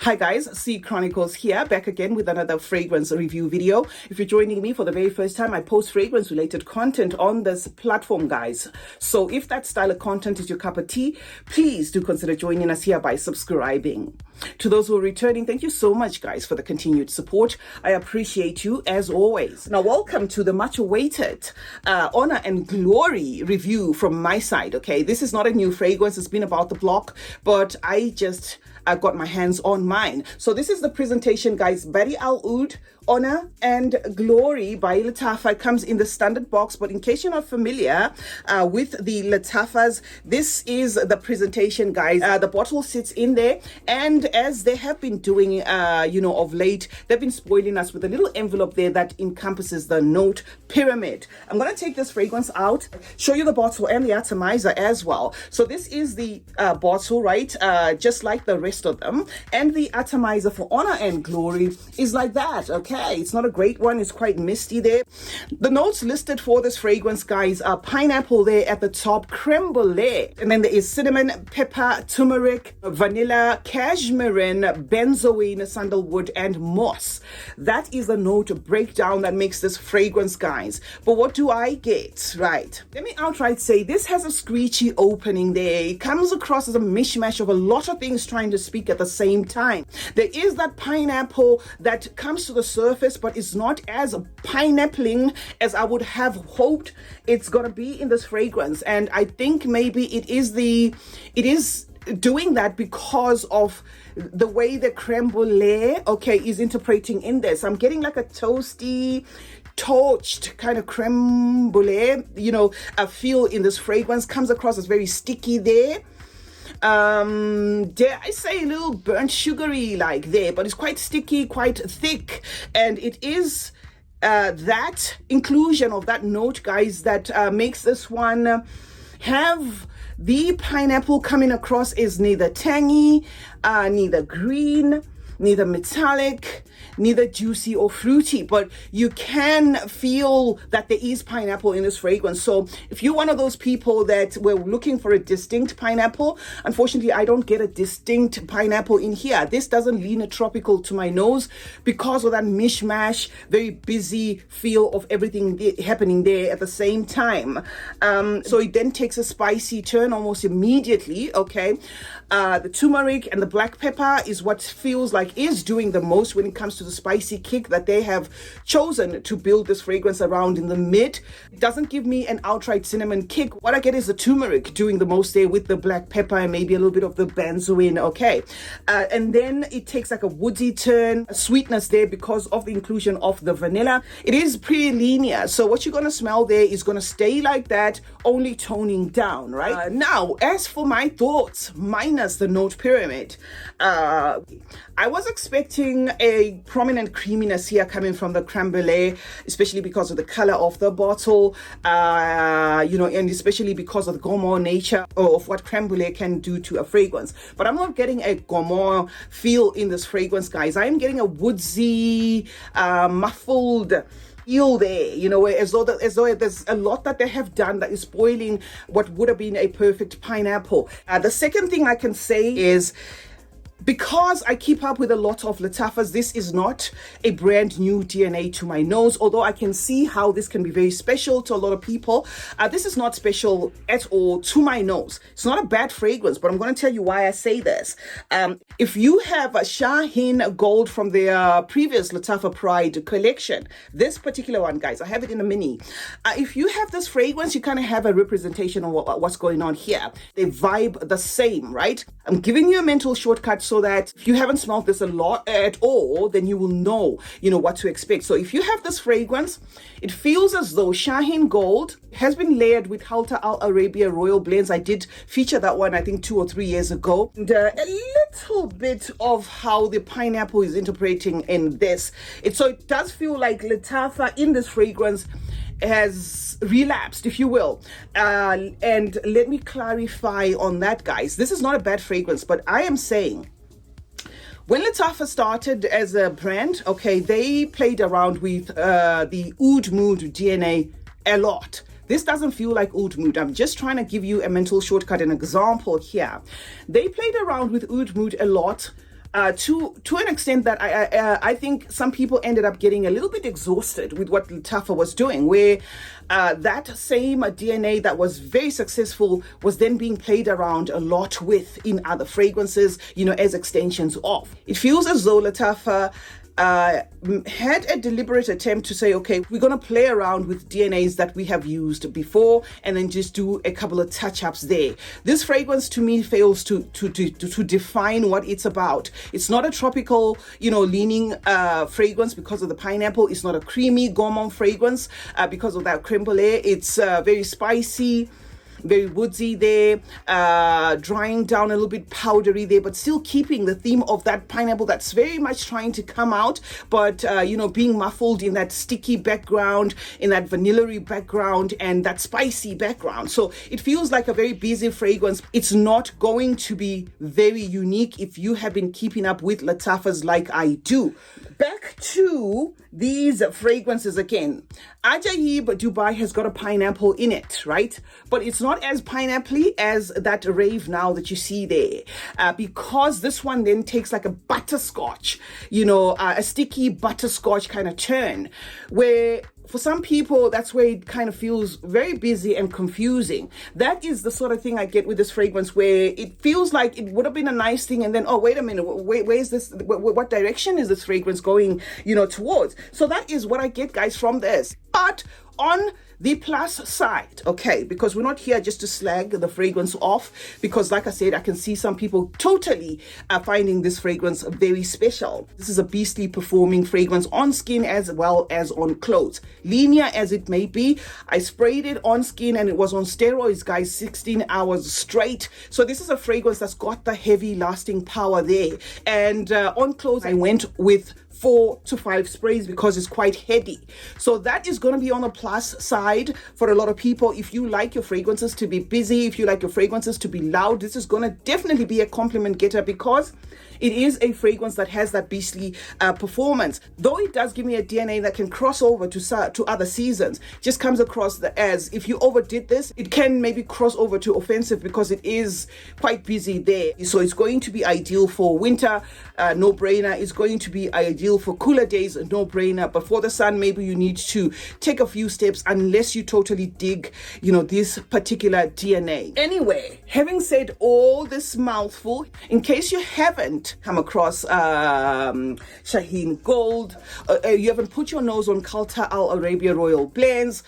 Hi guys, CeeChronicles here, back again with another fragrance review video. If you're joining me for the very first time, I post fragrance related content on this platform, guys. So if that style of content is your cup of tea, please do consider joining us here by subscribing. To those who are returning, thank you so much, guys, for the continued support. I appreciate you as always. Now, welcome to the much awaited Honor and Glory review from my side, okay? This is not a new fragrance. It's been about the block, but I got my hands on mine. So this is the presentation, guys. Badee Al Oud Honor and Glory by Lattafa. It comes in the standard box, but in case you're not familiar with the Lattafas, this is the presentation, guys. The bottle sits in there, and as they have been doing, of late, they've been spoiling us with a little envelope there that encompasses the note pyramid. I'm gonna take this fragrance out, show you the bottle and the atomizer as well. So this is the bottle, right? Just like the rest of them, and the atomizer for Honor and Glory is like that. Okay, it's not a great one, it's quite misty there. The notes listed for this fragrance, guys, are pineapple there at the top, creme brulee, and then there is cinnamon, pepper, turmeric, vanilla, cashmere, benzoin, sandalwood, and moss. That is the note breakdown that makes this fragrance, guys. But what do I get? Right, let me outright say this has a screechy opening there. It comes across as a mishmash of a lot of things trying to speak at the same time. There is that pineapple that comes to the surface, but it's not as pineappling as I would have hoped it's gonna be in this fragrance. And I think maybe it is doing that because of the way the creme brulee, okay, is interpreting in this. I'm getting like a toasty, torched kind of creme brulee, a feel in this fragrance. Comes across as very sticky there. Dare I say a little burnt sugary like there, but it's quite sticky, quite thick, and it is that inclusion of that note, guys, that makes this one have the pineapple coming across is neither tangy, neither green, neither metallic, neither juicy or fruity, but you can feel that there is pineapple in this fragrance. So if you're one of those people that were looking for a distinct pineapple, unfortunately I don't get a distinct pineapple in here. This doesn't lean a tropical to my nose because of that mishmash, very busy feel of everything happening there at the same time. So it then takes a spicy turn almost immediately, okay? The turmeric and the black pepper is what feels like is doing the most when it comes to the spicy kick that they have chosen to build this fragrance around in the mid. It doesn't give me an outright cinnamon kick. What I get is the turmeric doing the most there with the black pepper and maybe a little bit of the benzoin, okay? And then it takes like a woodsy turn, a sweetness there because of the inclusion of the vanilla. It is pretty linear, so what you're gonna smell there is gonna stay like that, only toning down, right? Now, as for my thoughts, minus the note pyramid, I was expecting a prominent creaminess here coming from the creme brulee, especially because of the color of the bottle, and especially because of the gourmand nature of what creme brulee can do to a fragrance. But I'm not getting a gourmand feel in this fragrance, guys. I am getting a woodsy, muffled feel there, as though there's a lot that they have done that is spoiling what would have been a perfect pineapple. The second thing I can say is, because I keep up with a lot of Lattafas, this is not a brand new DNA to my nose, although I can see how this can be very special to a lot of people. This is not special at all to my nose. It's not a bad fragrance, but I'm going to tell you why I say this. If you have a Herein Gold from their previous Lattafa Pride collection, this particular one, guys, I have it in a mini. If you have this fragrance, you kind of have a representation of what's going on here. They vibe the same, right? I'm giving you a mental shortcut so that if you haven't smelled this a lot at all, then you will know, what to expect. So if you have this fragrance, it feels as though Herein Gold has been layered with Halta Al Arabia Royal Blends. I did feature that one, I think 2 or 3 years ago. And a little bit of how the pineapple is interpreting in this. So it does feel like Lattafa in this fragrance has relapsed, if you will. And let me clarify on that, guys. This is not a bad fragrance, but I am saying, when Lattafa started as a brand, okay, they played around with the Oud Mood DNA a lot. This doesn't feel like Oud Mood. I'm just trying to give you a mental shortcut, an example here. They played around with Oud Mood a lot to an extent that I think some people ended up getting a little bit exhausted with what Lattafa was doing, where that same DNA that was very successful was then being played around a lot with in other fragrances, as extensions of. It feels as though Lattafa had a deliberate attempt to say, okay, we're going to play around with DNAs that we have used before and then just do a couple of touch-ups there. This fragrance to me fails to define what it's about. It's not a tropical, leaning fragrance because of the pineapple. It's not a creamy gourmand fragrance because of that creme brulee. It's very spicy, very woodsy there, drying down a little bit powdery there, but still keeping the theme of that pineapple that's very much trying to come out, but being muffled in that sticky background, in that vanilla-y background, and that spicy background. So it feels like a very busy fragrance. It's not going to be very unique if you have been keeping up with Lattafas like I do. Back to these fragrances again. Ajaib Dubai has got a pineapple in it, right? But it's not as pineapple-y as that Rave Now that you see there, because this one then takes like a butterscotch, a sticky butterscotch kind of turn, where for some people, that's where it kind of feels very busy and confusing. That is the sort of thing I get with this fragrance, where it feels like it would have been a nice thing, and then, oh, wait a minute, where is this? What direction is this fragrance going, towards? So that is what I get, guys, from this. But on the plus side, okay, because we're not here just to slag the fragrance off, because like I said, I can see some people totally finding this fragrance very special. This is a beastly performing fragrance on skin as well as on clothes. Linear as it may be, I sprayed it on skin and it was on steroids, guys, 16 hours straight. So this is a fragrance that's got the heavy lasting power there. And on clothes, I went with 4 to 5 sprays because it's quite heady. So that is going to be on the plus side for a lot of people. If you like your fragrances to be busy, if you like your fragrances to be loud, this is going to definitely be a compliment getter, because it is a fragrance that has that beastly performance. Though it does give me a DNA that can cross over to other seasons, just comes across as if you overdid this, it can maybe cross over to offensive because it is quite busy there. So it's going to be ideal for winter, no brainer. It's going to be ideal for cooler days, no brainer. But for the sun, maybe you need to take a few steps unless you totally dig, this particular DNA. Anyway, having said all this mouthful, in case you haven't come across Shaheen Gold, you haven't put your nose on Kalta Al Arabia Royal Blends,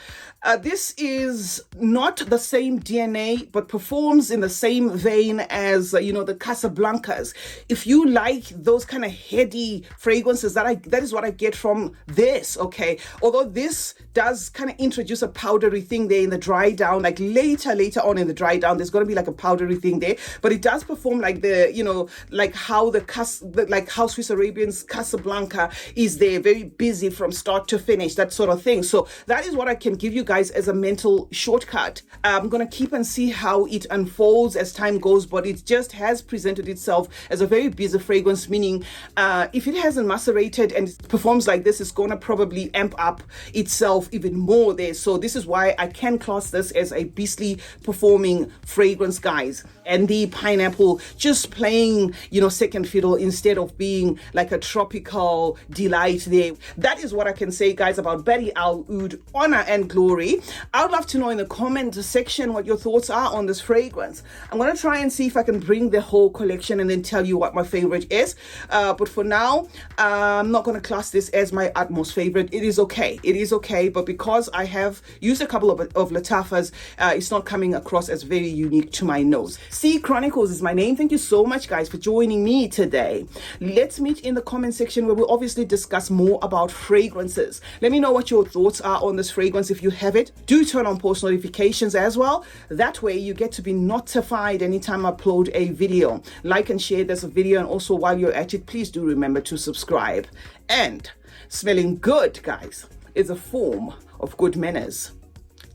this is not the same DNA, but performs in the same vein as, the Casablancas. If you like those kind of heady fragrances, that is what I get from this, okay? Although this does kind of introduce a powdery thing there in the dry down, like later on in the dry down, there's going to be like a powdery thing there, but it does perform like the, like how how Swiss Arabian's Casablanca is there, very busy from start to finish, that sort of thing. So that is what I can give you guys as a mental shortcut. I'm going to keep and see how it unfolds as time goes, but it just has presented itself as a very busy fragrance, meaning if it hasn't macerated and it performs like this, it's going to probably amp up itself even more there. So this is why I can class this as a beastly performing fragrance, guys. And the pineapple just playing, second fiddle instead of being like a tropical delight there. That is what I can say, guys, about Badee Al Oud Honor and Glory. I would love to know in the comment section what your thoughts are on this fragrance. I'm going to try and see if I can bring the whole collection and then tell you what my favorite is. But for now, I'm not going to class this as my utmost favorite. It is okay. It is okay. But because I have used a couple of Lattafas, it's not coming across as very unique to my nose. CeeChronicles is my name. Thank you so much, guys, for joining me today. Let's meet in the comment section where we'll obviously discuss more about fragrances. Let me know what your thoughts are on this fragrance if you have it. Do turn on post notifications as well. That way you get to be notified anytime I upload a video. Like and share this video, and also while you're at it, please do remember to subscribe. And smelling good, guys, is a form of good manners.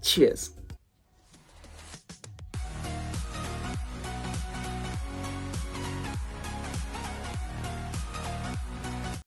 Cheers.